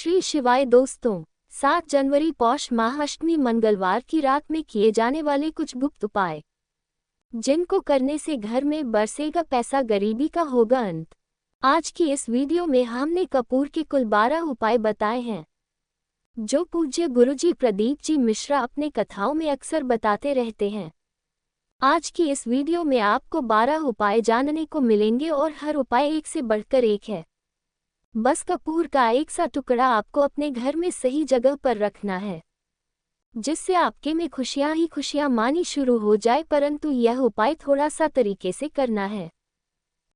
श्री शिवाय दोस्तों, 7 जनवरी पौष माह अष्टमी मंगलवार की रात में किए जाने वाले कुछ गुप्त उपाय, जिनको करने से घर में बरसेगा पैसा, गरीबी का होगा अंत। आज की इस वीडियो में हमने कपूर के कुल 12 उपाय बताए हैं, जो पूज्य गुरुजी प्रदीप जी मिश्रा अपने कथाओं में अक्सर बताते रहते हैं। आज की इस वीडियो में आपको 12 उपाय जानने को मिलेंगे और हर उपाय एक से बढ़कर एक है। बस कपूर का एक सा टुकड़ा आपको अपने घर में सही जगह पर रखना है, जिससे आपके में खुशियां ही खुशियां मानी शुरू हो जाए। परंतु यह उपाय थोड़ा सा तरीके से करना है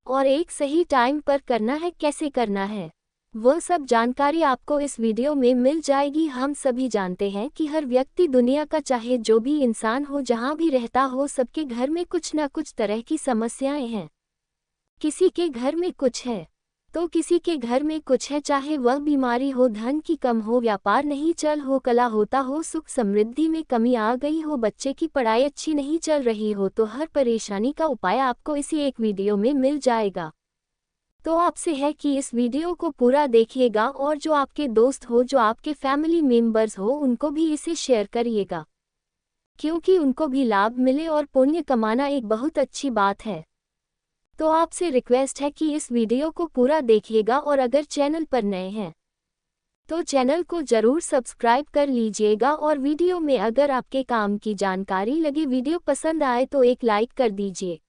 और एक सही टाइम पर करना है। कैसे करना है वह सब जानकारी आपको इस वीडियो में मिल जाएगी। हम सभी जानते हैं कि हर व्यक्ति, दुनिया का चाहे जो भी इंसान हो, जहां भी रहता हो, सबके घर में कुछ न कुछ तरह की समस्याएं हैं। किसी के घर में कुछ है तो किसी के घर में कुछ है, चाहे वह बीमारी हो, धन की कम हो, व्यापार नहीं चल हो, कला होता हो, सुख समृद्धि में कमी आ गई हो, बच्चे की पढ़ाई अच्छी नहीं चल रही हो, तो हर परेशानी का उपाय आपको इसी एक वीडियो में मिल जाएगा। तो आपसे है कि इस वीडियो को पूरा देखिएगा और जो आपके दोस्त हो, जो आपके फैमिली मेंबर्स हो, उनको भी इसे शेयर करिएगा, क्योंकि उनको भी लाभ मिले और पुण्य कमाना एक बहुत अच्छी बात है। तो आपसे रिक्वेस्ट है कि इस वीडियो को पूरा देखिएगा और अगर चैनल पर नए हैं तो चैनल को जरूर सब्सक्राइब कर लीजिएगा। और वीडियो में अगर आपके काम की जानकारी लगे, वीडियो पसंद आए तो एक लाइक कर दीजिए।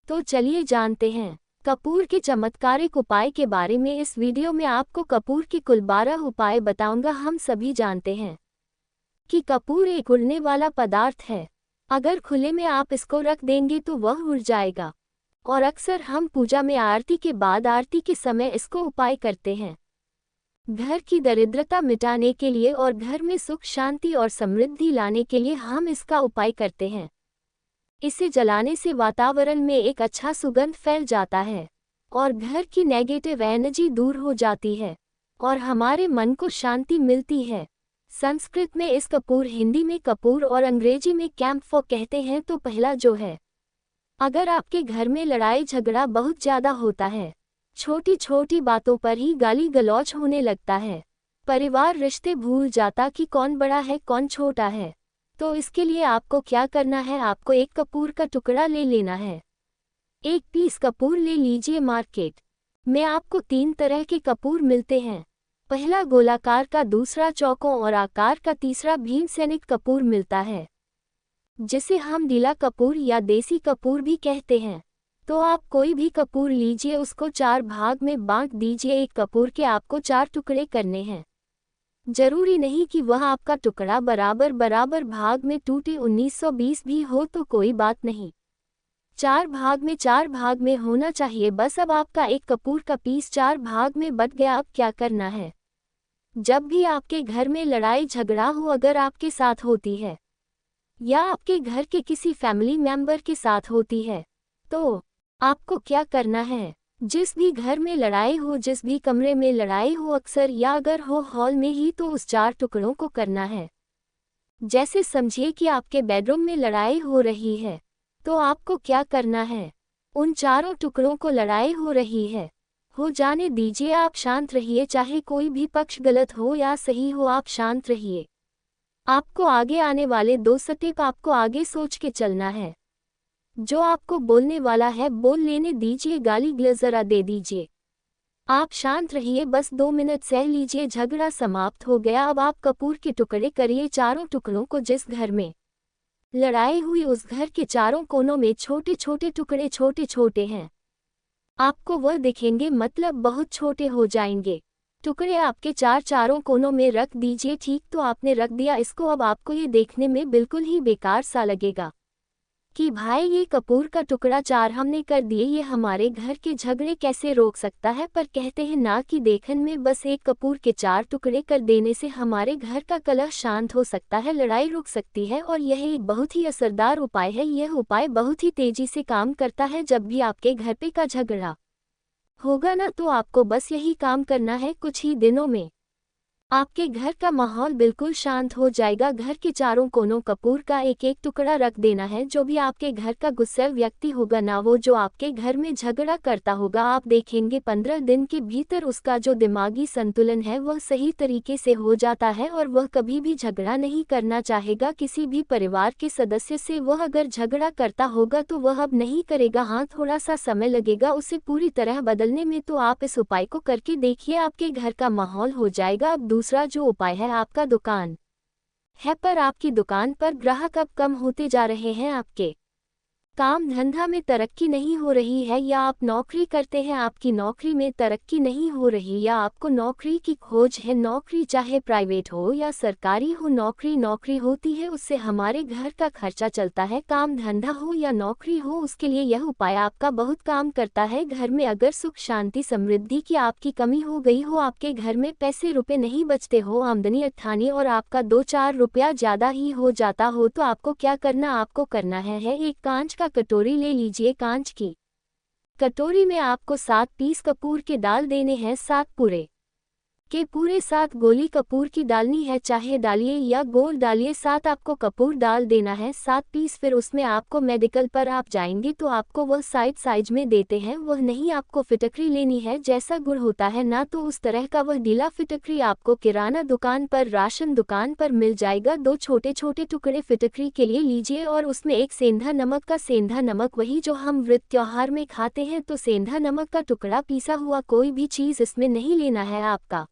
तो चलिए जानते हैं कपूर के चमत्कारिक उपाय के बारे में। इस वीडियो में आपको कपूर के कुल 12 उपाय बताऊंगा। हम सभी जानते हैं कि कपूर एक उड़ने वाला पदार्थ है। अगर खुले में आप इसको रख देंगे तो वह उड़ जाएगा, और अक्सर हम पूजा में आरती के बाद, आरती के समय इसको उपाय करते हैं। घर की दरिद्रता मिटाने के लिए और घर में सुख शांति और समृद्धि लाने के लिए हम इसका उपाय करते हैं। इसे जलाने से वातावरण में एक अच्छा सुगंध फैल जाता है और घर की नेगेटिव एनर्जी दूर हो जाती है और हमारे मन को शांति मिलती है। संस्कृत में इस कपूर, हिंदी में कपूर और अंग्रेजी में कैम्फर कहते हैं। तो पहला जो है, अगर आपके घर में लड़ाई झगड़ा बहुत ज्यादा होता है, छोटी छोटी बातों पर ही गाली गलौज होने लगता है, परिवार रिश्ते भूल जाता कि कौन बड़ा है कौन छोटा है, तो इसके लिए आपको क्या करना है, आपको एक कपूर का टुकड़ा ले लेना है। 1 पीस कपूर ले लीजिए। मार्केट में आपको 3 तरह के कपूर मिलते हैं। पहला गोलाकार का, दूसरा चौकों और आकार का, तीसरा भीमसेनिक कपूर मिलता है, जिसे हम नीला कपूर या देसी कपूर भी कहते हैं। तो आप कोई भी कपूर लीजिए, उसको 4 भाग में बांट दीजिए। एक कपूर के आपको 4 टुकड़े करने हैं। जरूरी नहीं कि वह आपका टुकड़ा बराबर बराबर भाग में टूटे, 1920 भी हो तो कोई बात नहीं, 4 भाग में होना चाहिए बस। अब आपका एक कपूर का पीस 4 भाग में बट गया। अब क्या करना है, जब भी आपके घर में लड़ाई झगड़ा हो, अगर आपके साथ होती है या आपके घर के किसी फैमिली मेंबर के साथ होती है, तो आपको क्या करना है, जिस भी घर में लड़ाई हो, जिस भी कमरे में लड़ाई हो, अक्सर या अगर हो हॉल में ही, तो उस 4 टुकड़ों को करना है। जैसे समझिए कि आपके बेडरूम में लड़ाई हो रही है, तो आपको क्या करना है, उन चारों टुकड़ों को, लड़ाई हो रही है, हो जाने दीजिए। आप शांत रहिए, चाहे कोई भी पक्ष गलत हो या सही हो, आप शांत रहिए। आपको आगे आने वाले 2 स्टेप आपको आगे सोच के चलना है। जो आपको बोलने वाला है बोल लेने दीजिए, गाली गलौज जरा दे दीजिए। आप शांत रहिए, बस 2 मिनट सह लीजिए, झगड़ा समाप्त हो गया। अब आप कपूर के टुकड़े करिए, चारों टुकड़ों को। जिस घर में लड़ाई हुई उस घर के चारों कोनों में छोटे छोटे टुकड़े, छोटे छोटे हैं, आपको वह दिखेंगे, मतलब बहुत छोटे हो जाएंगे। टुकड़े आपके चारों कोनों में रख दीजिए। ठीक, तो आपने रख दिया इसको। अब आपको ये देखने में बिल्कुल ही बेकार सा लगेगा कि भाई ये कपूर का टुकड़ा 4 हमने कर दिए, ये हमारे घर के झगड़े कैसे रोक सकता है। पर कहते हैं ना कि देखन में बस एक कपूर के 4 टुकड़े कर देने से हमारे घर का कलह शांत हो सकता है, लड़ाई रुक सकती है। और यह एक बहुत ही असरदार उपाय है। यह उपाय बहुत ही तेजी से काम करता है। जब भी आपके घर पे का झगड़ा होगा ना, तो आपको बस यही काम करना है। कुछ ही दिनों में आपके घर का माहौल बिल्कुल शांत हो जाएगा। घर के चारों कोनों कपूर का एक एक टुकड़ा रख देना है। जो भी आपके घर का गुस्सैल व्यक्ति होगा ना, वो जो आपके घर में झगड़ा करता होगा, आप देखेंगे 15 दिन के भीतर उसका जो दिमागी संतुलन है वह सही तरीके से हो जाता है और वह कभी भी झगड़ा नहीं करना चाहेगा किसी भी परिवार के सदस्य से। वह अगर झगड़ा करता होगा तो वह अब नहीं करेगा। हाँ, थोड़ा सा समय लगेगा उसे पूरी तरह बदलने में, तो आप इस उपाय को करके देखिए, आपके घर का माहौल हो जाएगा। अब दूसरा जो उपाय है, आपका दुकान है पर आपकी दुकान पर ग्राहक अब कम होते जा रहे हैं, आपके काम धंधा में तरक्की नहीं हो रही है, या आप नौकरी करते हैं आपकी नौकरी में तरक्की नहीं हो रही, या आपको नौकरी की खोज है। नौकरी चाहे प्राइवेट हो या सरकारी हो, नौकरी होती है, उससे हमारे घर का खर्चा चलता है। काम धंधा हो या नौकरी हो, उसके लिए यह उपाय आपका बहुत काम करता है। घर में अगर सुख शांति समृद्धि की आपकी कमी हो गई हो, आपके घर में पैसे रुपए नहीं बचते हो, आमदनी अठानी और आपका 2-4 रुपया ज्यादा ही हो जाता हो, तो आपको क्या करना, आपको करना है एक कांच का कटोरी ले लीजिए। कांच की कटोरी में आपको 7 पीस कपूर के डाल देने हैं। 7 पूरे 7 गोली कपूर की डालनी है, चाहे डालिए या गोल डालिए। 7 आपको कपूर डाल देना है, 7 पीस। फिर उसमें आपको मेडिकल पर आप जाएंगे तो आपको वह साइज में देते हैं, वह नहीं आपको फिटकरी लेनी है। जैसा गुड़ होता है ना, तो उस तरह का वह ढीला फिटकरी आपको किराना दुकान पर, राशन दुकान पर मिल जाएगा। 2 छोटे छोटे टुकड़े फिटकरी के लिए लीजिए और उसमें एक सेंधा नमक का, सेंधा नमक वही जो हम व्रत त्योहार में खाते हैं, तो सेंधा नमक का टुकड़ा, पिसा हुआ कोई भी चीज़ इसमें नहीं लेना है। आपका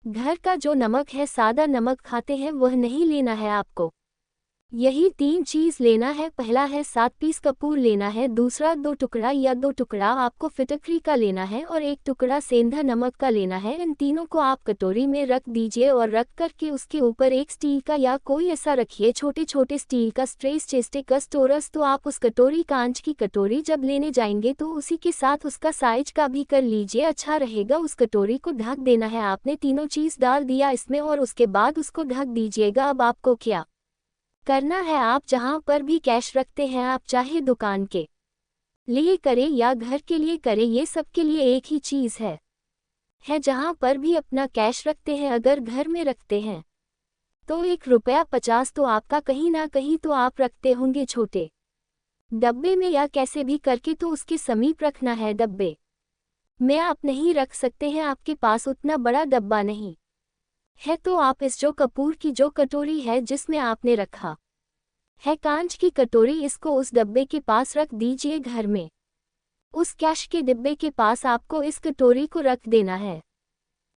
घर का जो नमक है, सादा नमक खाते हैं, वह नहीं लेना है आपको। यही 3 चीज़ लेना है। पहला है 7 पीस कपूर लेना है, दूसरा 2 टुकड़ा या 2 टुकड़ा आपको फिटकरी का लेना है और 1 टुकड़ा सेंधा नमक का लेना है। इन तीनों को आप कटोरी में रख दीजिए और रख करके उसके ऊपर एक स्टील का या कोई ऐसा रखिए, छोटे छोटे स्टील का स्ट्रेस चेस्टिकस टोरस। तो आप उस कटोरी, कांच की कटोरी जब लेने जाएंगे तो उसी के साथ उसका साइज का भी कर लीजिए, अच्छा रहेगा। उस कटोरी को ढक देना है। आपने तीनों चीज़ डाल दिया इसमें और उसके बाद उसको ढक दीजिएगा। अब आपको क्या करना है, आप जहां पर भी कैश रखते हैं, आप चाहे दुकान के लिए करें या घर के लिए करें, ये सबके लिए एक ही चीज़ है जहां पर भी अपना कैश रखते हैं, अगर घर में रखते हैं तो 1 रुपया 50 तो आपका कहीं ना कहीं तो आप रखते होंगे छोटे डब्बे में या कैसे भी करके, तो उसके समीप रखना है। डब्बे में आप नहीं रख सकते हैं, आपके पास उतना बड़ा डब्बा नहीं है, तो आप इस जो कपूर की जो कटोरी है जिसमें आपने रखा है कांच की कटोरी, इसको उस डब्बे के पास रख दीजिए। घर में उस कैश के डिब्बे के पास आपको इस कटोरी को रख देना है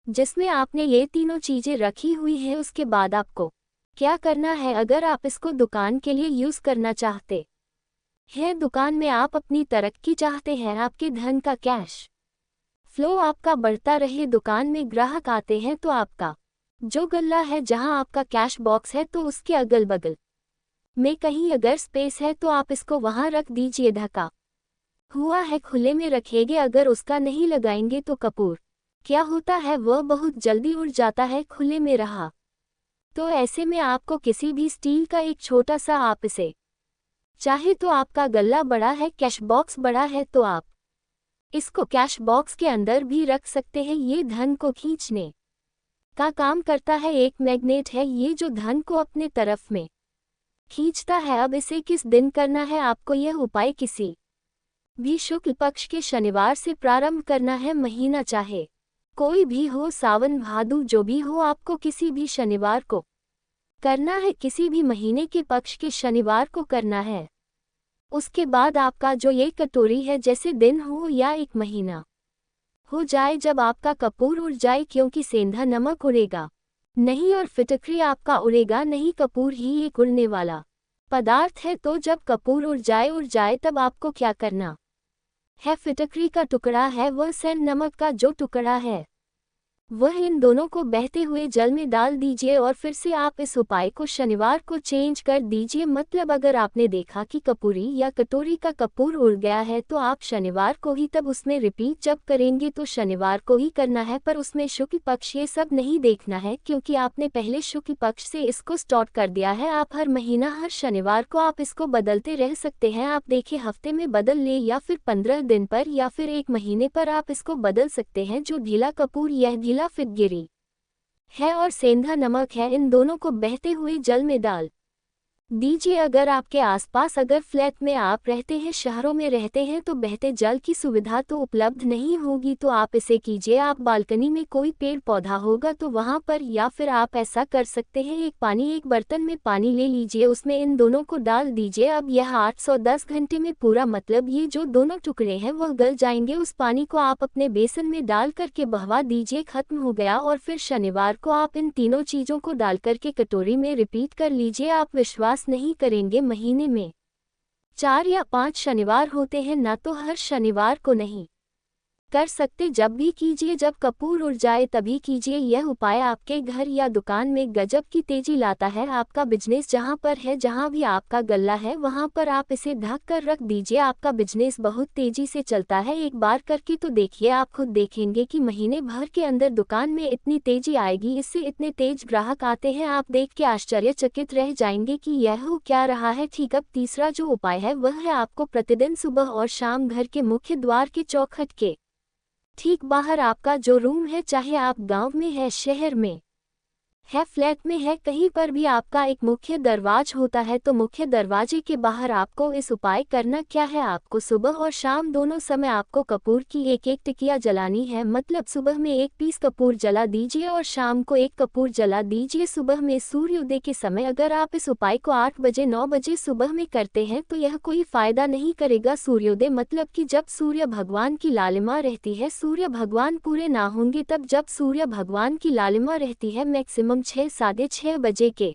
जिसमें आपने ये तीनों चीजें रखी हुई हैं। उसके बाद आपको क्या करना है, अगर आप इसको दुकान के लिए यूज़ करना चाहते हैं, दुकान में आप अपनी तरक्की चाहते हैं, आपके धन का कैश फ्लो आपका बढ़ता रहे, दुकान में ग्राहक आते हैं, तो आपका जो गल्ला है जहां आपका कैश बॉक्स है, तो उसके अगल बगल में कहीं अगर स्पेस है तो आप इसको वहां रख दीजिए। ढका हुआ है, खुले में रखेंगे, अगर उसका नहीं लगाएंगे तो कपूर क्या होता है, वह बहुत जल्दी उड़ जाता है। खुले में रहा तो ऐसे में आपको किसी भी स्टील का एक छोटा सा, आप इसे चाहे तो आपका गल्ला बड़ा है, कैश बॉक्स बड़ा है, तो आप इसको कैश बॉक्स के अंदर भी रख सकते हैं। ये धन को खींचने का काम करता है, एक मैग्नेट है ये जो धन को अपने तरफ में खींचता है। अब इसे किस दिन करना है, आपको यह उपाय किसी भी शुक्ल पक्ष के शनिवार से प्रारंभ करना है। महीना चाहे कोई भी हो, सावन भादु जो भी हो, आपको किसी भी शनिवार को करना है, किसी भी महीने के पक्ष के शनिवार को करना है। उसके बाद आपका जो ये कटोरी है, जैसे दिन हो या 1 महीना हो जाए, जब आपका कपूर उड़ जाए, क्योंकि सेंधा नमक उड़ेगा नहीं और फिटकरी आपका उड़ेगा नहीं, कपूर ही एक उड़ने वाला पदार्थ है। तो जब कपूर उड़ जाए तब आपको क्या करना है, फिटकरी का टुकड़ा है, वह सेंध नमक का जो टुकड़ा है, वह इन दोनों को बहते हुए जल में डाल दीजिए और फिर से आप इस उपाय को शनिवार को चेंज कर दीजिए। मतलब अगर आपने देखा कि कपूरी या कटोरी का कपूर उड़ गया है, तो आप शनिवार को ही तब उसमें रिपीट जब करेंगे तो शनिवार को ही करना है, पर उसमें शुक्ल पक्ष ये सब नहीं देखना है, क्योंकि आपने पहले शुक्ल पक्ष से इसको स्टार्ट कर दिया है। आप हर महीना हर शनिवार को आप इसको बदलते रह सकते हैं। आप देखिए हफ्ते में बदल ले या फिर 15 दिन पर या फिर 1 महीने पर आप इसको बदल सकते हैं। जो ढीला कपूर, यह ढीला फिटगिरी है और सेंधा नमक है, इन दोनों को बहते हुए जल में डाल दीजिए। अगर आपके आसपास अगर फ्लैट में आप रहते हैं, शहरों में रहते हैं, तो बहते जल की सुविधा तो उपलब्ध नहीं होगी, तो आप इसे कीजिए। आप बालकनी में कोई पेड़ पौधा होगा तो वहां पर, या फिर आप ऐसा कर सकते हैं, एक बर्तन में पानी ले लीजिए, उसमें इन दोनों को डाल दीजिए। अब यह 810 घंटे में पूरा, मतलब ये जो दोनों टुकड़े हैं वह गल जाएंगे। उस पानी को आप अपने बेसन में डाल करके बहवा दीजिए, खत्म हो गया। और फिर शनिवार को आप इन तीनों चीजों को डाल करके कटोरी में रिपीट कर लीजिए। आप विश्वास नहीं करेंगे, महीने में 4 या 5 शनिवार होते हैं, ना तो हर शनिवार को नहीं कर सकते, जब भी कीजिए, जब कपूर उड़ जाए तभी कीजिए। यह उपाय आपके घर या दुकान में गजब की तेजी लाता है। आपका बिजनेस जहां पर है, जहां भी आपका गल्ला है, वहां पर आप इसे ढक कर रख दीजिए। आपका बिजनेस बहुत तेजी से चलता है। एक बार करके तो देखिए, आप खुद देखेंगे कि महीने भर के अंदर दुकान में इतनी तेजी आएगी, इससे इतने तेज ग्राहक आते हैं, आप देख के आश्चर्यचकित रह जाएंगे कि यह हो क्या रहा है। ठीक, अब तीसरा जो उपाय है वह है आपको प्रतिदिन सुबह और शाम घर के मुख्य द्वार के चौखट के ठीक बाहर, आपका जो रूम है, चाहे आप गांव में है, शहर में है, फ्लैट में है, कहीं पर भी आपका एक मुख्य दरवाज होता है, तो मुख्य दरवाजे के बाहर आपको इस उपाय करना क्या है। आपको सुबह और शाम दोनों समय आपको कपूर की एक एक टिकिया जलानी है। मतलब सुबह में 1 पीस कपूर जला दीजिए और शाम को 1 कपूर जला दीजिए। सुबह में सूर्योदय के समय अगर आप इस उपाय को 8 बजे 9 बजे सुबह में करते हैं तो यह कोई फायदा नहीं करेगा। सूर्योदय मतलब कि जब सूर्य भगवान की लालिमा रहती है, सूर्य भगवान पूरे ना होंगे, तब जब सूर्य भगवान की लालिमा रहती है, मैक्सिमम 6 साढ़े 6 बजे के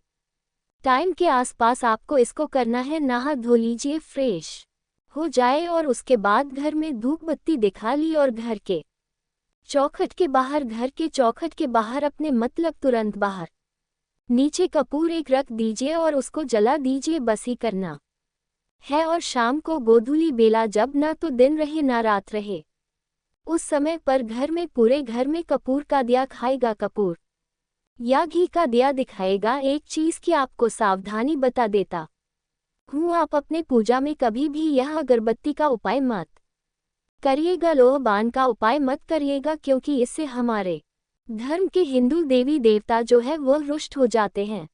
टाइम के आसपास आपको इसको करना है। नहा धो लीजिए, फ्रेश हो जाए और उसके बाद घर में धूप बत्ती दिखा ली और घर के चौखट के बाहर, घर के चौखट के बाहर अपने, मतलब तुरंत बाहर नीचे कपूर एक रख दीजिए और उसको जला दीजिए। बस ही करना है। और शाम को गोधूली बेला, जब ना तो दिन रहे ना रात रहे, उस समय पर घर में, पूरे घर में कपूर का दिया खाएगा, कपूर या घी का दिया दिखाएगा। एक चीज की आपको सावधानी बता देता हूँ, आप अपने पूजा में कभी भी यह अगरबत्ती का उपाय मत करिएगा, लोह बाण का उपाय मत करिएगा, क्योंकि इससे हमारे धर्म के हिंदू देवी देवता जो है वो रुष्ट हो जाते हैं,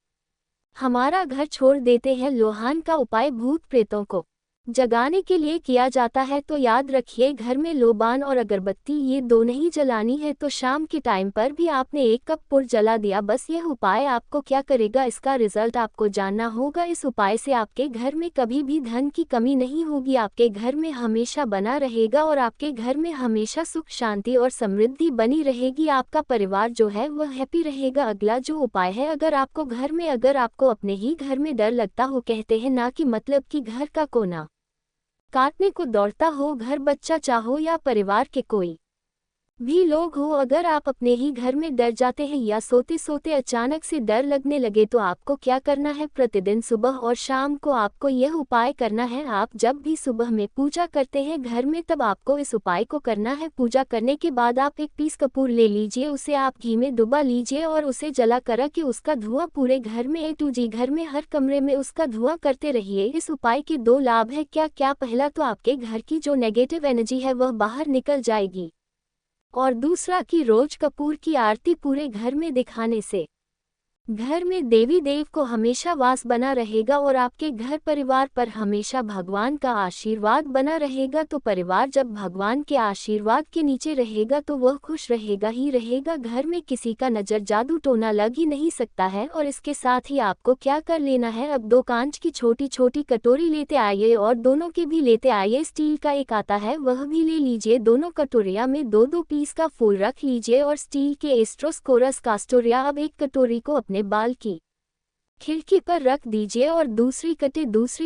हमारा घर छोड़ देते हैं। लोहान का उपाय भूत प्रेतों को जगाने के लिए किया जाता है, तो याद रखिए घर में लोबान और अगरबत्ती ये दो नहीं जलानी है। तो शाम के टाइम पर भी आपने 1 कपूर जला दिया। बस यह उपाय आपको क्या करेगा, इसका रिजल्ट आपको जानना होगा। इस उपाय से आपके घर में कभी भी धन की कमी नहीं होगी, आपके घर में हमेशा बना रहेगा और आपके घर में हमेशा सुख शांति और समृद्धि बनी रहेगी। आपका परिवार जो है वह हैप्पी रहेगा। अगला जो उपाय है, अगर आपको घर में, अगर आपको अपने ही घर में डर लगता हो, कहते हैं ना कि मतलब कि घर का कोना काटने को दौड़ता हो, घर बच्चा चाहो या परिवार के कोई भी लोग हो, अगर आप अपने ही घर में डर जाते हैं या सोते सोते अचानक से डर लगने लगे, तो आपको क्या करना है, प्रतिदिन सुबह और शाम को आपको यह उपाय करना है। आप जब भी सुबह में पूजा करते हैं घर में, तब आपको इस उपाय को करना है। पूजा करने के बाद आप 1 पीस कपूर ले लीजिए, उसे आप घी में डुबा लीजिए और उसे जला कर कि उसका धुआं पूरे घर में, A to G घर में हर कमरे में उसका धुआं करते रहिए। इस उपाय के 2 लाभ है। क्या क्या? पहला तो आपके घर की जो नेगेटिव एनर्जी है वह बाहर निकल जाएगी, और दूसरा कि रोज कपूर की आरती पूरे घर में दिखाने से घर में देवी देव को हमेशा वास बना रहेगा और आपके घर परिवार पर हमेशा भगवान का आशीर्वाद बना रहेगा। तो परिवार जब भगवान के आशीर्वाद के नीचे रहेगा तो वह खुश रहेगा ही रहेगा। घर में किसी का नजर जादू टोना लग ही नहीं सकता है। और इसके साथ ही आपको क्या कर लेना है, अब 2 कांच की छोटी छोटी कटोरी लेते आइए और दोनों के भी लेते आइए। स्टील का एक आता है वह भी ले लीजिए। दोनों कटोरिया में 2-2 पीस का फूल रख लीजिए और स्टील के एस्ट्रोस कोरस कास्टोरिया। अब एक कटोरी को अपने बाल की खिड़की पर रख दीजिए और दूसरी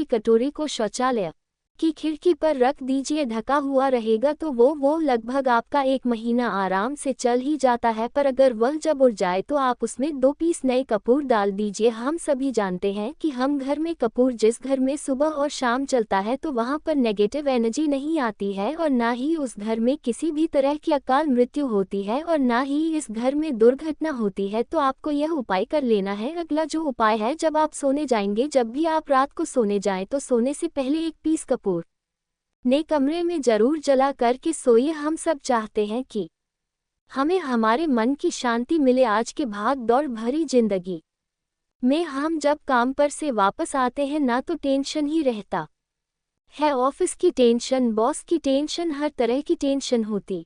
कटोरी को शौचालय की खिड़की पर रख दीजिए, ढका हुआ रहेगा। तो वो लगभग आपका 1 महीना आराम से चल ही जाता है। पर अगर वह जब उड़ जाए तो आप उसमें 2 पीस नए कपूर डाल दीजिए। हम सभी जानते हैं कि हम घर में कपूर, जिस घर में सुबह और शाम चलता है तो वहां पर नेगेटिव एनर्जी नहीं आती है और ना ही उस घर में किसी भी तरह की अकाल मृत्यु होती है और ना ही इस घर में दुर्घटना होती है। तो आपको यह उपाय कर लेना है। अगला जो उपाय है, जब आप सोने जाएंगे, जब भी आप रात को सोने जाएं तो सोने से पहले 1 पीस कपूर ने कमरे में जरूर जला करके सोइए। हम सब चाहते हैं कि हमें हमारे मन की शांति मिले आज के भाग दौड़ भरी जिंदगी में। हम जब काम पर से वापस आते हैं ना तो टेंशन ही रहता है, ऑफिस की टेंशन, बॉस की टेंशन, हर तरह की टेंशन होती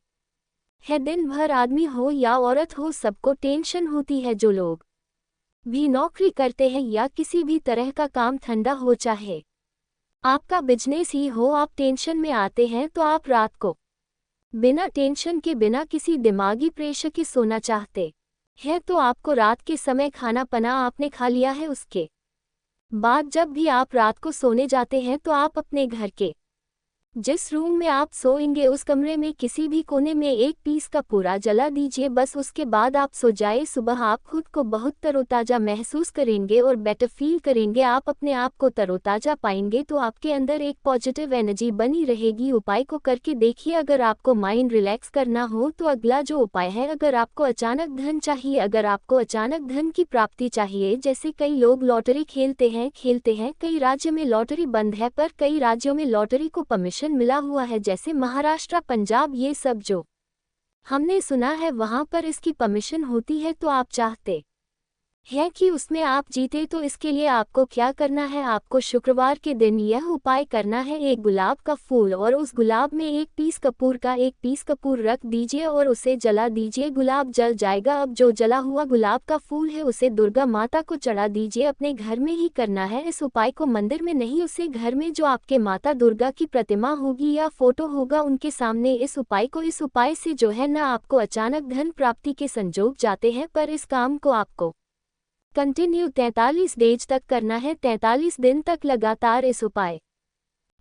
है। दिन भर आदमी हो या औरत हो सबको टेंशन होती है। जो लोग भी नौकरी करते हैं या किसी भी तरह का काम धंधा हो, चाहे आपका बिजनेस ही हो, आप टेंशन में आते हैं तो आप रात को बिना टेंशन के, बिना किसी दिमागी प्रेशर के सोना चाहते हैं। तो आपको रात के समय खाना पना आपने खा लिया है, उसके बाद जब भी आप रात को सोने जाते हैं तो आप अपने घर के जिस रूम में आप सोएंगे उस कमरे में किसी भी कोने में एक पीस का पूरा जला दीजिए। बस उसके बाद आप सो जाए। सुबह आप खुद को बहुत तरोताज़ा महसूस करेंगे और बेटर फील करेंगे। आप अपने आप को तरोताज़ा पाएंगे तो आपके अंदर एक पॉजिटिव एनर्जी बनी रहेगी। उपाय को करके देखिए। अगर आपको माइंड रिलैक्स करना हो तो अगला जो उपाय है, अगर आपको अचानक धन चाहिए, अगर आपको अचानक धन की प्राप्ति चाहिए, जैसे कई लोग लॉटरी खेलते हैं, कई राज्य में लॉटरी बंद है पर कई राज्यों में लॉटरी को परमिशन मिला हुआ है, जैसे महाराष्ट्र, पंजाब, ये सब जो हमने सुना है वहां पर इसकी परमिशन होती है। तो आप चाहते है कि उसमें आप जीते, तो इसके लिए आपको क्या करना है, आपको शुक्रवार के दिन यह उपाय करना है। एक गुलाब का फूल और उस गुलाब में एक पीस कपूर रख दीजिए और उसे जला दीजिए। गुलाब जल जाएगा। अब जो जला हुआ गुलाब का फूल है उसे दुर्गा माता को चढ़ा दीजिए। अपने घर में ही करना है इस उपाय को, मंदिर में नहीं, उसे घर में जो आपके माता दुर्गा की प्रतिमा होगी या फोटो होगा उनके सामने इस उपाय से जो है ना आपको अचानक धन प्राप्ति के संजोग जाते हैं। पर इस काम को आपको कंटिन्यू 43 डेज तक करना है। 43 दिन तक लगातार इस उपाय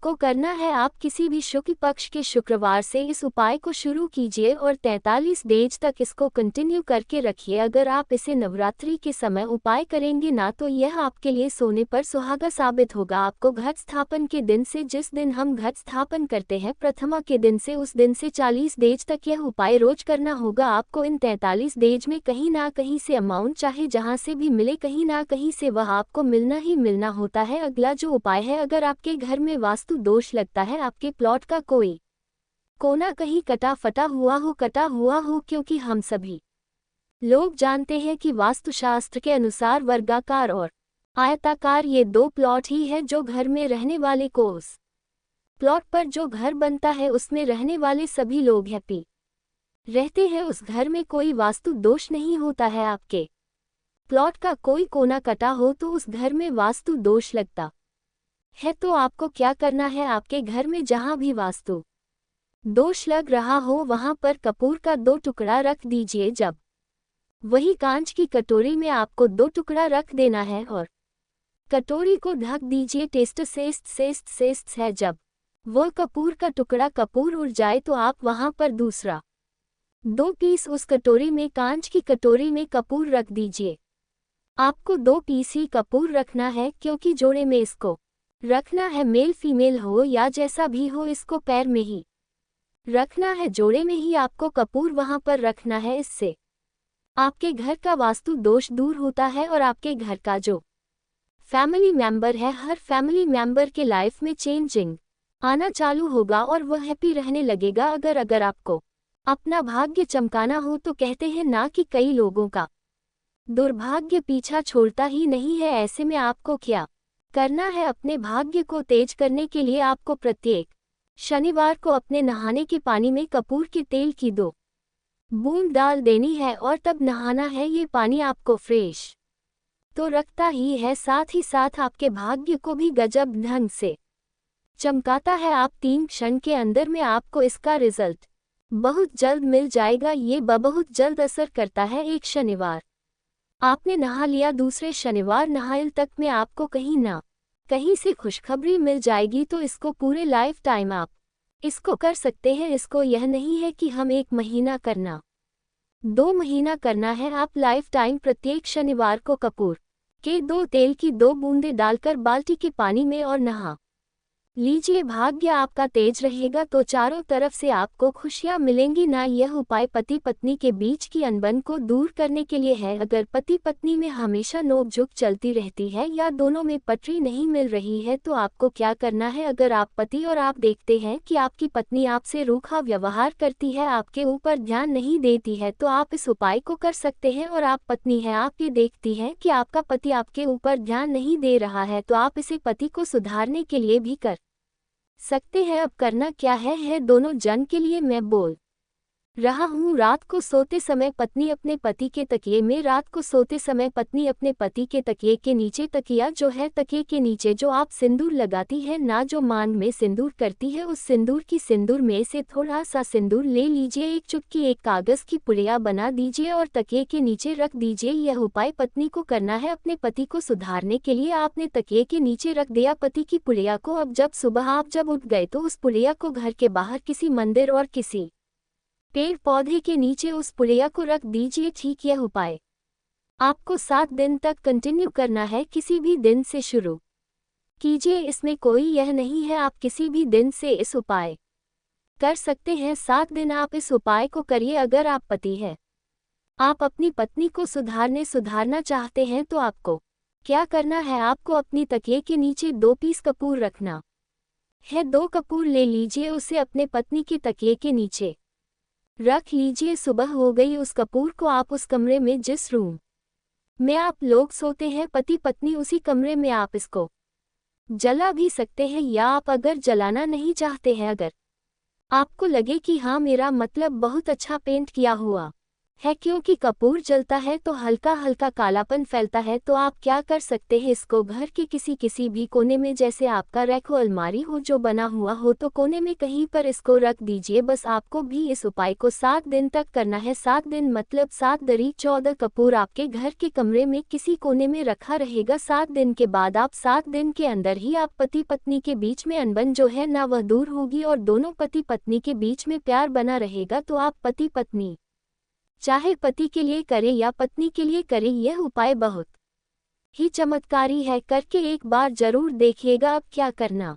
को करना है। आप किसी भी शुक्ल पक्ष के शुक्रवार से इस उपाय को शुरू कीजिए और 43 डेज तक इसको कंटिन्यू करके रखिए। अगर आप इसे नवरात्रि के समय उपाय करेंगे ना तो यह आपके लिए सोने पर सुहागा साबित होगा। आपको घट स्थापन के दिन से, जिस दिन हम घट स्थापन करते हैं प्रथमा के दिन से, उस दिन से 40 डेज तक यह उपाय रोज करना होगा। आपको इन 43 डेज में कहीं ना कहीं से अमाउंट चाहे जहां से भी मिले, कहीं ना कहीं से वह आपको मिलना ही मिलना होता है। अगला जो उपाय है, अगर आपके घर में वास्तु दोष लगता है, आपके प्लॉट का कोई कोना कहीं कटा हुआ हो, क्योंकि हम सभी लोग जानते हैं कि वास्तुशास्त्र के अनुसार वर्गाकार और आयताकार ये दो प्लॉट ही है जो घर में रहने वाले को, उस प्लॉट पर जो घर बनता है उसमें रहने वाले सभी लोग हैप्पी रहते हैं। उस घर में कोई वास्तु दोष नहीं होता है। आपके प्लॉट का कोई कोना कटा हो तो उस घर में वास्तु दोष लगता है। तो आपको क्या करना है, आपके घर में जहां भी वास्तु दोष लग रहा हो वहां पर कपूर का 2 टुकड़ा रख दीजिए। जब वही कांच की कटोरी में आपको 2 टुकड़ा रख देना है और कटोरी को ढक दीजिए। टेस्ट सेस्ट है। जब वो कपूर का टुकड़ा कपूर उड़ जाए तो आप वहां पर दूसरा 2 पीस उस कटोरी में, कांच की कटोरी में कपूर रख दीजिए। आपको 2 पीस ही कपूर रखना है क्योंकि जोड़े में इसको रखना है, मेल फीमेल हो या जैसा भी हो, इसको पैर में ही रखना है, जोड़े में ही आपको कपूर वहां पर रखना है। इससे आपके घर का वास्तु दोष दूर होता है और आपके घर का जो फैमिली मेंबर है, हर फैमिली मेंबर के लाइफ में चेंजिंग आना चालू होगा और वह हैप्पी रहने लगेगा। अगर आपको अपना भाग्य चमकाना हो तो कहते हैं ना कि कई लोगों का दुर्भाग्य पीछा छोड़ता ही नहीं है। ऐसे में आपको क्या करना है, अपने भाग्य को तेज करने के लिए आपको प्रत्येक शनिवार को अपने नहाने के पानी में कपूर के तेल की 2 बूंद डाल देनी है और तब नहाना है। ये पानी आपको फ्रेश तो रखता ही है, साथ ही साथ आपके भाग्य को भी गजब ढंग से चमकाता है। आप 3 क्षण के अंदर में आपको इसका रिजल्ट बहुत जल्द मिल जाएगा। ये बहुत जल्द असर करता है। एक शनिवार आपने नहा लिया, दूसरे शनिवार नहाइल तक में आपको कहीं ना कहीं से खुशखबरी मिल जाएगी। तो इसको पूरे लाइफ टाइम आप इसको कर सकते हैं। इसको यह नहीं है कि हम 1 महीना करना, 2 महीना करना है। आप लाइफ टाइम प्रत्येक शनिवार को कपूर के 2 तेल की 2 बूंदें डालकर बाल्टी के पानी में और नहा लीजिए, भाग्य आपका तेज रहेगा तो चारों तरफ से आपको खुशियां मिलेंगी ना। यह उपाय पति पत्नी के बीच की अनबन को दूर करने के लिए है। अगर पति पत्नी में हमेशा नोक-झोंक चलती रहती है या दोनों में पटरी नहीं मिल रही है तो आपको क्या करना है। अगर आप पति और आप देखते हैं कि आपकी पत्नी आपसे रूखा व्यवहार करती है, आपके ऊपर ध्यान नहीं देती है, तो आप इस उपाय को कर सकते हैं। और आप पत्नी हैं, आप ये देखती हैं कि आपका पति आपके ऊपर ध्यान नहीं दे रहा है, तो आप इसे पति को सुधारने के लिए भी कर सकते हैं। अब करना क्या है दोनों जन के लिए मैं बोल रहा हूँ। रात को सोते समय पत्नी अपने पति के तकिए में रात को सोते समय पत्नी अपने पति के तकिए के नीचे, तकिया जो है तकिए के नीचे जो आप सिंदूर लगाती है ना, जो मांग में सिंदूर करती है, उस सिंदूर में से थोड़ा सा सिंदूर ले लीजिए, एक चुटकी एक कागज की पुड़िया बना दीजिए और तकिए के नीचे रख दीजिए। यह उपाय पत्नी को करना है अपने पति को सुधारने के लिए। आपने तकिए के नीचे रख दिया पति की पुड़िया को। अब जब सुबह आप जब उठ गए तो उस पुड़िया को घर के बाहर किसी मंदिर और किसी पेड़ पौधे के नीचे उस पुड़िया को रख दीजिए। ठीक, यह उपाय आपको 7 दिन तक कंटिन्यू करना है। किसी भी दिन से शुरू कीजिए, इसमें कोई यह नहीं है, आप किसी भी दिन से इस उपाय कर सकते हैं। 7 दिन आप इस उपाय को करिए। अगर आप पति हैं, आप अपनी पत्नी को सुधारना चाहते हैं तो आपको क्या करना है, आपको अपनी तकिए के नीचे 2 पीस कपूर रखना है। 2 कपूर ले लीजिए, उसे अपने पत्नी की तकिए के नीचे रख लीजिए। सुबह हो गई, उस कपूर को आप उस कमरे में जिस रूम में आप लोग सोते हैं पति पत्नी, उसी कमरे में आप इसको जला भी सकते हैं। या आप अगर जलाना नहीं चाहते हैं, अगर आपको लगे कि हाँ मेरा मतलब बहुत अच्छा पेंट किया हुआ है, क्योंकि कपूर जलता है तो हल्का हल्का कालापन फैलता है, तो आप क्या कर सकते हैं, इसको घर के किसी भी कोने में, जैसे आपका रैक हो, अलमारी हो जो बना हुआ हो, तो कोने में कहीं पर इसको रख दीजिए। बस आपको भी इस उपाय को 7 दिन तक करना है। 7 दिन मतलब 7 दरी 14 कपूर आपके घर के कमरे में किसी कोने में रखा रहेगा। 7 दिन के बाद आप 7 दिन के अंदर ही आप पति पत्नी के बीच में अनबन जो है ना वह दूर होगी और दोनों पति पत्नी के बीच में प्यार बना रहेगा। तो आप पति पत्नी चाहे पति के लिए करें या पत्नी के लिए करें, यह उपाय बहुत ही चमत्कारी है। करके एक बार जरूर देखिएगा। अब क्या करना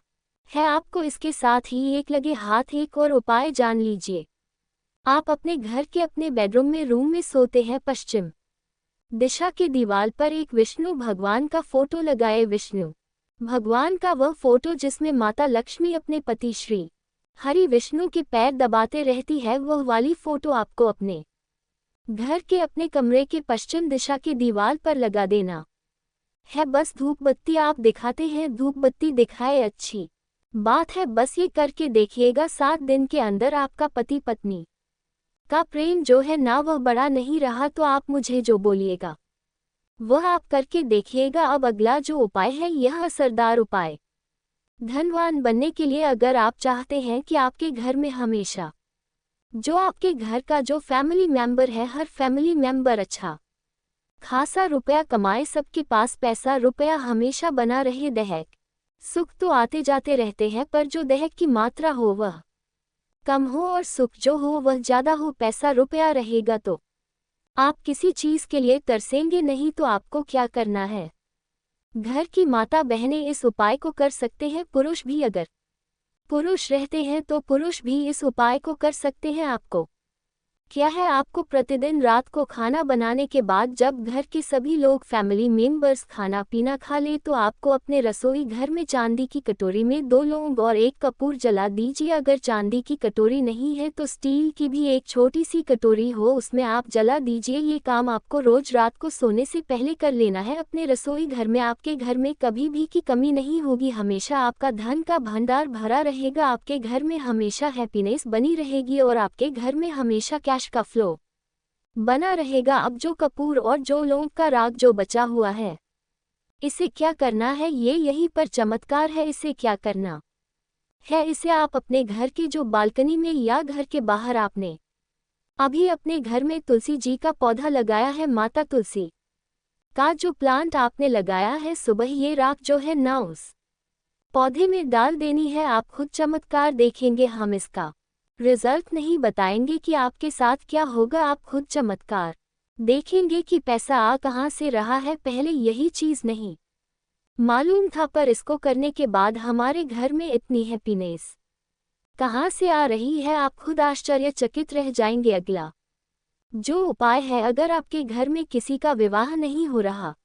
है आपको, इसके साथ ही एक लगे हाथ एक और उपाय जान लीजिए। आप अपने घर के अपने बेडरूम में रूम में सोते हैं, पश्चिम दिशा के दीवार पर एक विष्णु भगवान का फोटो लगाए। विष्णु भगवान का वह फोटो जिसमें माता लक्ष्मी अपने पति श्री हरि विष्णु के पैर दबाते रहती है, वह वाली फोटो आपको अपने घर के अपने कमरे के पश्चिम दिशा की दीवार पर लगा देना है। बस धूप बत्ती आप दिखाते हैं, धूप बत्ती दिखाए, अच्छी बात है, बस ये करके देखिएगा। 7 दिन के अंदर आपका पति पत्नी का प्रेम जो है ना वह बड़ा नहीं रहा, तो आप मुझे जो बोलिएगा वह आप करके देखिएगा। अब अगला जो उपाय है, यह असरदार उपाय धनवान बनने के लिए। अगर आप चाहते हैं कि आपके घर में हमेशा जो आपके घर का जो फैमिली मेंबर है, हर फैमिली मेंबर अच्छा खासा रुपया कमाए, सबके पास पैसा रुपया हमेशा बना रहे, दहेक सुख तो आते जाते रहते हैं, पर जो दहेक की मात्रा हो वह कम हो और सुख जो हो वह ज़्यादा हो, पैसा रुपया रहेगा तो आप किसी चीज़ के लिए तरसेंगे नहीं। तो आपको क्या करना है, घर की माता बहनें इस उपाय को कर सकते हैं। पुरुष भी, अगर पुरुष रहते हैं तो पुरुष भी इस उपाय को कर सकते हैं। आपको क्या है, आपको प्रतिदिन रात को खाना बनाने के बाद जब घर के सभी लोग फैमिली मेंबर्स खाना पीना खा ले, तो आपको अपने रसोई घर में चांदी की कटोरी में 2 लौंग और 1 कपूर जला दीजिए। अगर चांदी की कटोरी नहीं है तो स्टील की भी एक छोटी सी कटोरी हो, उसमें आप जला दीजिए। ये काम आपको रोज रात को सोने से पहले कर लेना है। अपने रसोई घर में आपके घर में कभी भी की कमी नहीं होगी, हमेशा आपका धन का भंडार भरा रहेगा, आपके घर में हमेशा हैप्पीनेस बनी रहेगी और आपके घर में हमेशा कैश का फ्लो बना रहेगा। अब जो कपूर और जो लौंग का राग जो बचा हुआ है, इसे क्या करना है, ये यहीं पर चमत्कार है। इसे क्या करना है, इसे आप अपने घर के जो बालकनी में या घर के बाहर, आपने अभी अपने घर में तुलसी जी का पौधा लगाया है, माता तुलसी का जो प्लांट आपने लगाया है, सुबह ये राख जो है ना उस पौधे में डाल देनी है। आप खुद चमत्कार देखेंगे, हम इसका रिजल्ट नहीं बताएंगे कि आपके साथ क्या होगा, आप खुद चमत्कार देखेंगे कि पैसा आ कहाँ से रहा है। पहले यही चीज़ नहीं मालूम था, पर इसको करने के बाद हमारे घर में इतनी हैप्पीनेस कहाँ से आ रही है, आप खुद आश्चर्यचकित रह जाएंगे। अगला जो उपाय है, अगर आपके घर में किसी का विवाह नहीं हो रहा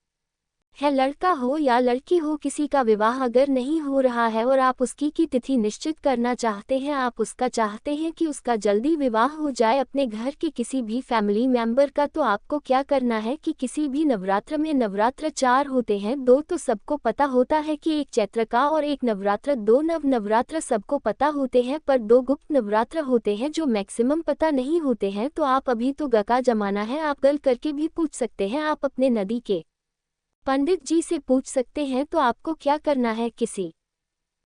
है, लड़का हो या लड़की हो, किसी का विवाह अगर नहीं हो रहा है और आप उसकी की तिथि निश्चित करना चाहते हैं, आप उसका चाहते हैं कि उसका जल्दी विवाह हो जाए अपने घर के किसी भी फैमिली मेंबर का, तो आपको क्या करना है कि किसी भी नवरात्र में, नवरात्र 4 होते हैं, 2 तो सबको पता होता है कि एक चैत्र का और एक नवरात्र, 2 नवरात्र सबको पता होते हैं, पर 2 गुप्त नवरात्र होते हैं जो मैक्सिमम पता नहीं होते हैं। तो आप अभी तो का जमाना है, आप गल करके भी पूछ सकते हैं, आप अपने नदी के पंडित जी से पूछ सकते हैं। तो आपको क्या करना है, किसी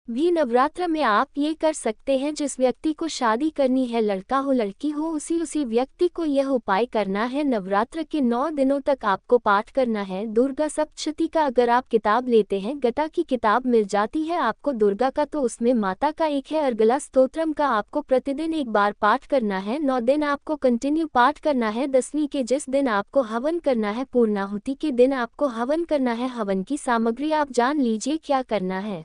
भी नवरात्र में आप ये कर सकते हैं, जिस व्यक्ति को शादी करनी है, लड़का हो लड़की हो, उसी व्यक्ति को यह उपाय करना है। नवरात्र के 9 दिनों तक आपको पाठ करना है दुर्गा सप्तशती का। अगर आप किताब लेते हैं, गटा की किताब मिल जाती है आपको दुर्गा का, तो उसमें माता का एक है, अर्गला स्तोत्रम का आपको प्रतिदिन एक बार पाठ करना है। 9 दिन आपको कंटिन्यू पाठ करना है। 10वीं के जिस दिन आपको हवन करना है, पूर्णाहुति के दिन आपको हवन करना है। हवन की सामग्री आप जान लीजिए क्या करना है,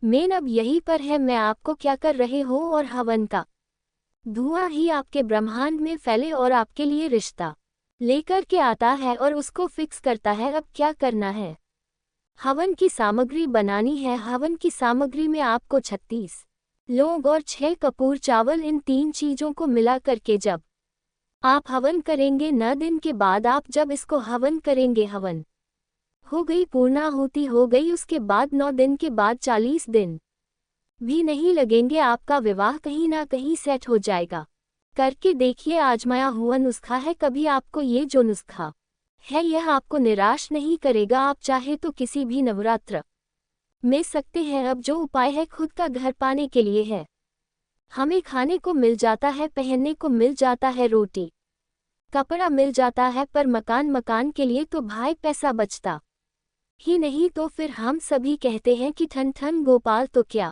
मेन अब यही पर है मैं आपको क्या कर रहे हो। और हवन का धुआं ही आपके ब्रह्मांड में फैले और आपके लिए रिश्ता लेकर के आता है और उसको फिक्स करता है। अब क्या करना है, हवन की सामग्री बनानी है। हवन की सामग्री में आपको 36 लौंग और 6 कपूर चावल, इन 3 चीजों को मिला करके जब आप हवन करेंगे, 9 दिन के बाद आप जब इसको हवन करेंगे, हवन हो गई, पूर्णाहुति हो गई, उसके बाद 9 दिन के बाद 40 दिन भी नहीं लगेंगे, आपका विवाह कहीं ना कहीं सेट हो जाएगा। करके देखिए, आजमाया हुआ नुस्खा है। कभी आपको ये जो नुस्खा है यह आपको निराश नहीं करेगा। आप चाहे तो किसी भी नवरात्र में सकते हैं। अब जो उपाय है खुद का घर पाने के लिए है। हमें खाने को मिल जाता है, पहनने को मिल जाता है, रोटी कपड़ा मिल जाता है, पर मकान के लिए तो भाई पैसा बचता ही नहीं। तो फिर हम सभी कहते हैं कि ठन ठन गोपाल। तो क्या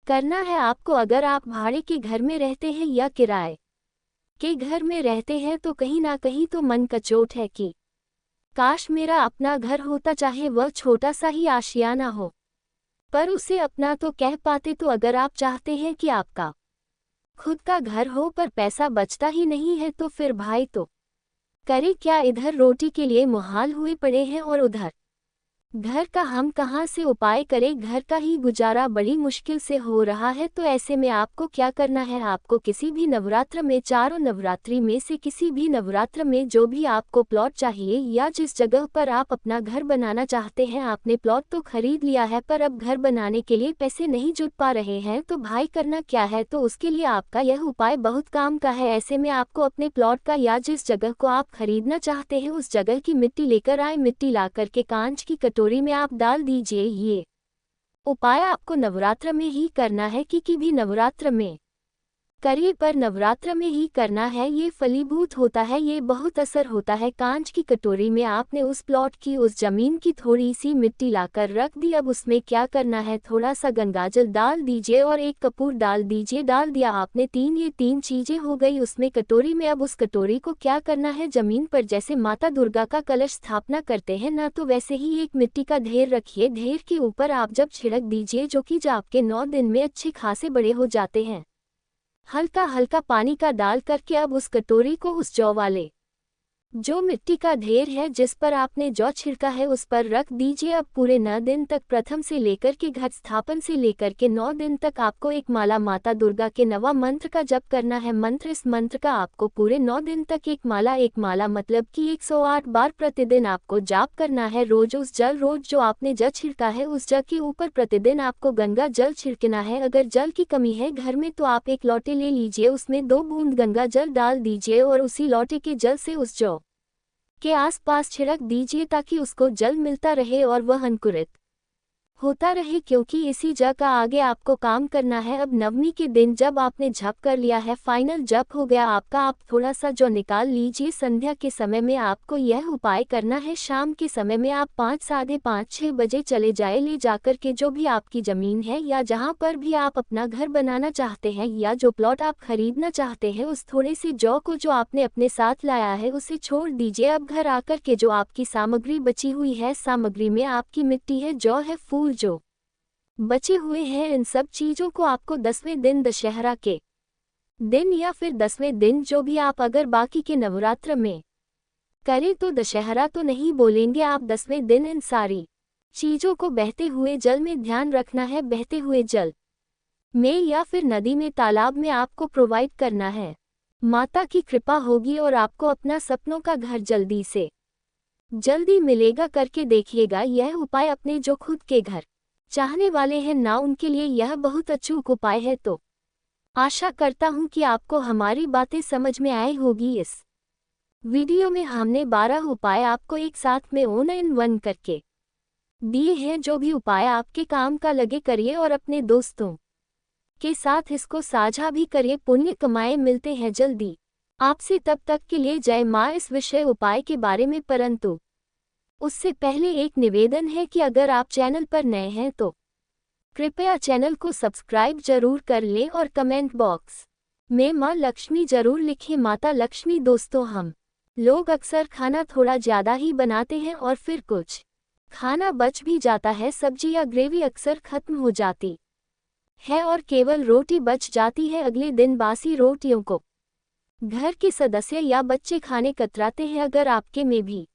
करना है आपको, अगर आप भाड़े के घर में रहते हैं या किराए के घर में रहते हैं, तो कहीं ना कहीं तो मन का चोट है कि काश मेरा अपना घर होता, चाहे वह छोटा सा ही आशियाना हो, पर उसे अपना तो कह पाते। तो अगर आप चाहते हैं कि आपका खुद का घर हो पर पैसा बचता ही नहीं है, तो फिर भाई तो करे क्या, इधर रोटी के लिए मुहाल हुए पड़े हैं और उधर घर का हम कहाँ से उपाय करें, घर का ही गुजारा बड़ी मुश्किल से हो रहा है। तो ऐसे में आपको क्या करना है, आपको किसी भी नवरात्र में, चारों नवरात्रि में से किसी भी नवरात्र में जो भी आपको प्लॉट चाहिए या जिस जगह पर आप अपना घर बनाना चाहते हैं, आपने प्लॉट तो खरीद लिया है पर अब घर बनाने के लिए पैसे नहीं जुट पा रहे हैं, तो भाई करना क्या है। तो उसके लिए आपका यह उपाय बहुत काम का है। ऐसे में आपको अपने प्लॉट का या जिस जगह को आप खरीदना चाहते हैं उस जगह की मिट्टी लेकर आए। मिट्टी ला करके कांच की कटोरी में आप डाल दीजिए। ये उपाय आपको नवरात्र में ही करना है, कि भी नवरात्र में करिए, पर नवरात्र में ही करना है। ये फलीभूत होता है, ये बहुत असर होता है। कांच की कटोरी में आपने उस प्लॉट की, उस जमीन की थोड़ी सी मिट्टी लाकर रख दी। अब उसमें क्या करना है, थोड़ा सा गंगाजल डाल दीजिए और 1 कपूर डाल दीजिए। डाल दिया आपने, ये 3 चीजें हो गई उसमें कटोरी में। अब उस कटोरी को क्या करना है, जमीन पर जैसे माता दुर्गा का कलश स्थापना करते हैं ना, तो वैसे ही एक मिट्टी का ढेर रखिए। ढेर के ऊपर आप जब छिड़क दीजिए, जो कि आपके 9 दिन में अच्छे खासे बड़े हो जाते हैं, हल्का हल्का पानी का डाल करके अब उस कटोरी को उस जौ वाले जो मिट्टी का ढेर है जिस पर आपने जौ छिड़का है उस पर रख दीजिए। अब पूरे 9 दिन तक, प्रथम से लेकर के घट स्थापन से लेकर के 9 दिन तक आपको एक माला माता दुर्गा के नवा मंत्र का जप करना है। मंत्र, इस मंत्र का आपको पूरे 9 दिन तक एक माला मतलब कि 108 बार प्रतिदिन आपको जाप करना है। रोज उस जल, रोज जो आपने जल छिड़का है उस जल के ऊपर प्रतिदिन आपको गंगा जल छिड़कना है। अगर जल की कमी है घर में तो आप एक लोटे ले लीजिए, उसमें 2 बूंद गंगा जल डाल दीजिए और उसी लोटे के जल से उस जौ के आसपास छिड़क दीजिए ताकि उसको जल मिलता रहे और वह अंकुरित होता रहे, क्योंकि इसी जगह आगे आपको काम करना है। अब नवमी के दिन जब आपने जप कर लिया है, फाइनल जप हो गया आपका, आप थोड़ा सा जो निकाल लीजिए। संध्या के समय में आपको यह उपाय करना है। शाम के समय में आप 5, साढ़े 5, 6 बजे चले जाए, ले जाकर के जो भी आपकी ज़मीन है या जहाँ पर भी आप अपना घर बनाना चाहते हैं या जो प्लॉट आप खरीदना चाहते हैं, उस थोड़े से जौ को जो आपने अपने साथ लाया है उसे छोड़ दीजिए। अब घर आकर के जो आपकी सामग्री बची हुई है, सामग्री में आपकी मिट्टी है, जौ है, फूल जो बचे हुए हैं, इन सब चीज़ों को आपको 10वें दिन दशहरा के दिन या फिर 10वें दिन जो भी आप अगर बाकी के नवरात्र में करें तो दशहरा तो नहीं बोलेंगे आप, 10वें दिन इन सारी चीज़ों को बहते हुए जल में ध्यान रखना है। बहते हुए जल में या फिर नदी में, तालाब में आपको प्रोवाइड करना है। माता की कृपा होगी और आपको अपना सपनों का घर जल्दी से जल्दी मिलेगा। करके देखिएगा यह उपाय। अपने जो खुद के घर चाहने वाले हैं ना, उनके लिए यह बहुत अचूक उपाय है। तो आशा करता हूँ कि आपको हमारी बातें समझ में आई होगी। इस वीडियो में हमने 12 उपाय आपको एक साथ में ऑल इन वन करके दिए हैं। जो भी उपाय आपके काम का लगे करिए और अपने दोस्तों के साथ इसको साझा भी करिए, पुण्य कमाए। मिलते हैं जल्दी आपसे, तब तक के लिए जय माँ। इस विषय उपाय के बारे में, परंतु उससे पहले एक निवेदन है कि अगर आप चैनल पर नए हैं तो कृपया चैनल को सब्सक्राइब जरूर कर लें और कमेंट बॉक्स में माँ लक्ष्मी जरूर लिखें। माता लक्ष्मी दोस्तों, हम लोग अक्सर खाना थोड़ा ज़्यादा ही बनाते हैं और फिर कुछ खाना बच भी जाता है। सब्जी या ग्रेवी अक्सर खत्म हो जाती है और केवल रोटी बच जाती है। अगले दिन बासी रोटियों को घर के सदस्य या बच्चे खाने कतराते हैं। अगर आपके में भी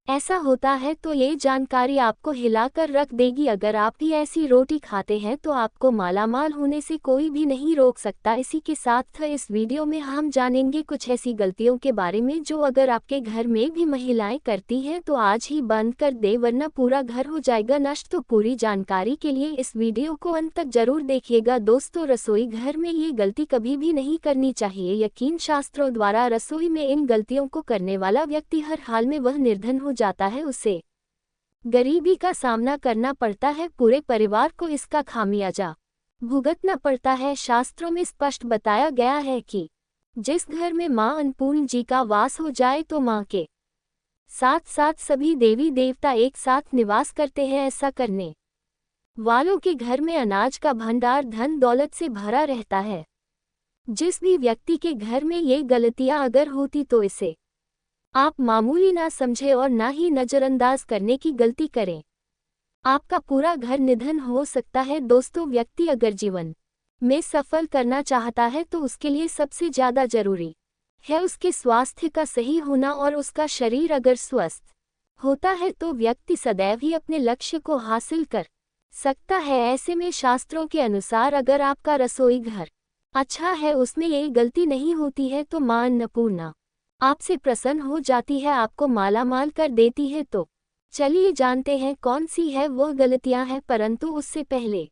ऐसा होता है तो ये जानकारी आपको हिलाकर रख देगी। अगर आप भी ऐसी रोटी खाते हैं तो आपको मालामाल होने से कोई भी नहीं रोक सकता। इसी के साथ इस वीडियो में हम जानेंगे कुछ ऐसी गलतियों के बारे में जो अगर आपके घर में भी महिलाएं करती हैं तो आज ही बंद कर दे, वरना पूरा घर हो जाएगा नष्ट। तो पूरी जानकारी के लिए इस वीडियो को अंत तक जरूर देखिएगा। दोस्तों, रसोई घर में ये गलती कभी भी नहीं करनी चाहिए। यकीन शास्त्रों द्वारा रसोई में इन गलतियों को करने वाला व्यक्ति हर हाल में वह निर्धन हो जाता है, उसे गरीबी का सामना करना पड़ता है, पूरे परिवार को इसका खामियाजा भुगतना पड़ता है। शास्त्रों में स्पष्ट बताया गया है कि जिस घर में मां अन्नपूर्ण जी का वास हो जाए तो मां के साथ साथ सभी देवी देवता एक साथ निवास करते हैं। ऐसा करने वालों के घर में अनाज का भंडार धन दौलत से भरा रहता है। जिस भी व्यक्ति के घर में ये गलतियां अगर होती तो इसे आप मामूली ना समझे और ना ही नज़रअंदाज करने की गलती करें। आपका पूरा घर निधन हो सकता है। दोस्तों, व्यक्ति अगर जीवन में सफल करना चाहता है तो उसके लिए सबसे ज़्यादा जरूरी है उसके स्वास्थ्य का सही होना, और उसका शरीर अगर स्वस्थ होता है तो व्यक्ति सदैव ही अपने लक्ष्य को हासिल कर सकता है। ऐसे में शास्त्रों के अनुसार अगर आपका रसोई घर अच्छा है, उसमें ये गलती नहीं होती है, तो मां अन्नपूर्णा आपसे प्रसन्न हो जाती है, आपको मालामाल कर देती है। तो चलिए जानते हैं कौन सी है वह गलतियां हैं। परंतु उससे पहले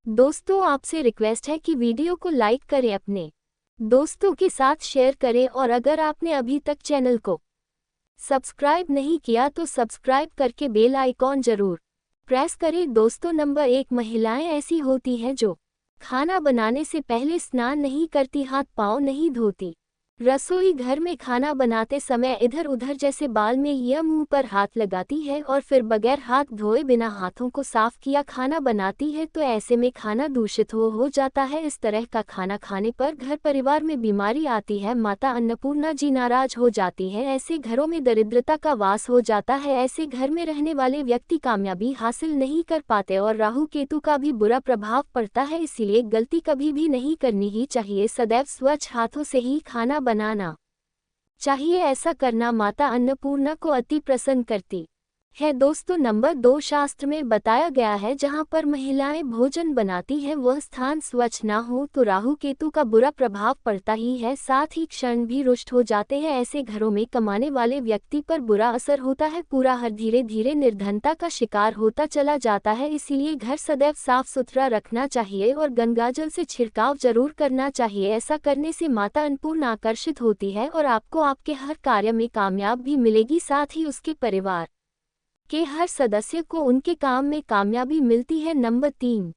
दोस्तों, आपसे रिक्वेस्ट है कि वीडियो को लाइक करें, अपने दोस्तों के साथ शेयर करें, और अगर आपने अभी तक चैनल को सब्सक्राइब नहीं किया तो सब्सक्राइब करके बेल आइकॉन जरूर प्रेस करें। दोस्तों, नंबर 1, महिलाएं ऐसी होती हैं जो खाना बनाने से पहले स्नान नहीं करती, हाथ पाँव नहीं धोती। रसोई घर में खाना बनाते समय इधर उधर जैसे बाल में या मुंह पर हाथ लगाती है और फिर बगैर हाथ धोए बिना हाथों को साफ किया खाना बनाती है। तो ऐसे में खाना दूषित हो जाता है। इस तरह का खाना खाने पर घर परिवार में बीमारी आती है। माता अन्नपूर्णा जी नाराज हो जाती है। ऐसे घरों में दरिद्रता का वास हो जाता है। ऐसे घर में रहने वाले व्यक्ति कामयाबी हासिल नहीं कर पाते और राहु केतु का भी बुरा प्रभाव पड़ता है। इसीलिए गलती कभी भी नहीं करनी ही चाहिए। सदैव स्वच्छ हाथों से ही खाना बनाना चाहिए। ऐसा करना माता अन्नपूर्णा को अति प्रसन्न करती है। दोस्तों, नंबर 2, शास्त्र में बताया गया है जहां पर महिलाएं भोजन बनाती हैं वह स्थान स्वच्छ ना हो तो राहु केतु का बुरा प्रभाव पड़ता ही है, साथ ही क्षण भी रुष्ट हो जाते हैं। ऐसे घरों में कमाने वाले व्यक्ति पर बुरा असर होता है, पूरा हर धीरे धीरे निर्धनता का शिकार होता चला जाता है। इसीलिए घर सदैव साफ सुथरा रखना चाहिए और गंगाजल से छिड़काव जरूर करना चाहिए। ऐसा करने से माता अन्नपूर्णा आकर्षित होती है और आपको आपके हर कार्य में कामयाब भी मिलेगी, साथ ही उसके परिवार के हर सदस्य को उनके काम में कामयाबी मिलती है। नंबर 3,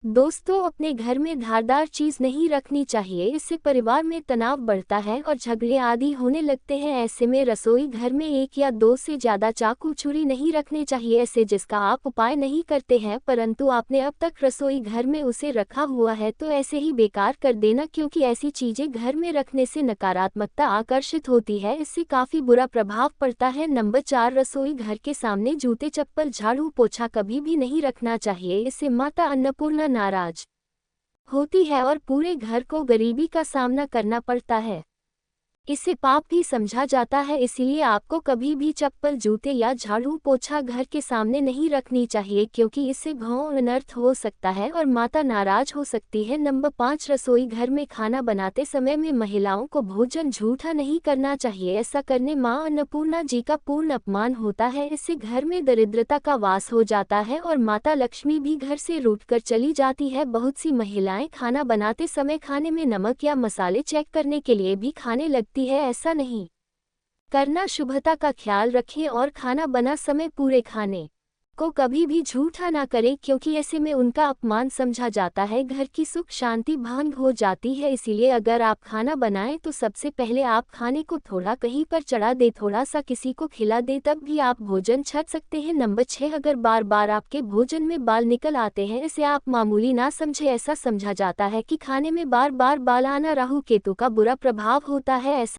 दोस्तों, अपने घर में धारदार चीज नहीं रखनी चाहिए, इससे परिवार में तनाव बढ़ता है और झगड़े आदि होने लगते हैं। ऐसे में रसोई घर में 1 या 2 से ज्यादा चाकू छुरी नहीं रखने चाहिए, ऐसे जिसका आप उपाय नहीं करते हैं परंतु आपने अब तक रसोई घर में उसे रखा हुआ है तो ऐसे ही बेकार कर देना, क्योंकि ऐसी चीजें घर में रखने से नकारात्मकता आकर्षित होती है, इससे काफी बुरा प्रभाव पड़ता है। नंबर 4, रसोई घर के सामने जूते चप्पल झाड़ू पोछा कभी भी नहीं रखना चाहिए, इससे माता अन्नपूर्णा नाराज होती है और पूरे घर को गरीबी का सामना करना पड़ता है। इसे पाप भी समझा जाता है, इसलिए आपको कभी भी चप्पल, जूते या झाड़ू पोछा घर के सामने नहीं रखनी चाहिए, क्योंकि इससे घोर अनर्थ हो सकता है और माता नाराज हो सकती है। नंबर 5, रसोई घर में खाना बनाते समय में महिलाओं को भोजन झूठा नहीं करना चाहिए, ऐसा करने मां अन्नपूर्णा जी का पूर्ण अपमान होता है, इससे घर में दरिद्रता का वास हो जाता है और माता लक्ष्मी भी घर से रूठकर चली जाती है। बहुत सी महिलाएं खाना बनाते समय खाने में नमक या मसाले चेक करने के लिए भी खाने लगती है, ऐसा नहीं करना। शुभता का ख्याल रखें और खाना बना समय पूरे खाने को कभी भी झूठा ना करें, क्योंकि ऐसे में उनका अपमान समझा जाता है, घर की सुख शांति भंग हो जाती है। इसीलिए अगर आप खाना बनाएं तो सबसे पहले आप खाने को थोड़ा कहीं पर चढ़ा दे, थोड़ा सा किसी को खिला दे, तब भी आप भोजन छक सकते हैं। नंबर 6, अगर बार बार आपके भोजन में बाल निकल आते हैं, इसे आप मामूली ना समझे, ऐसा समझा जाता है कि खाने में बार बार बाल आना राहु केतु का बुरा प्रभाव होता है। ऐसा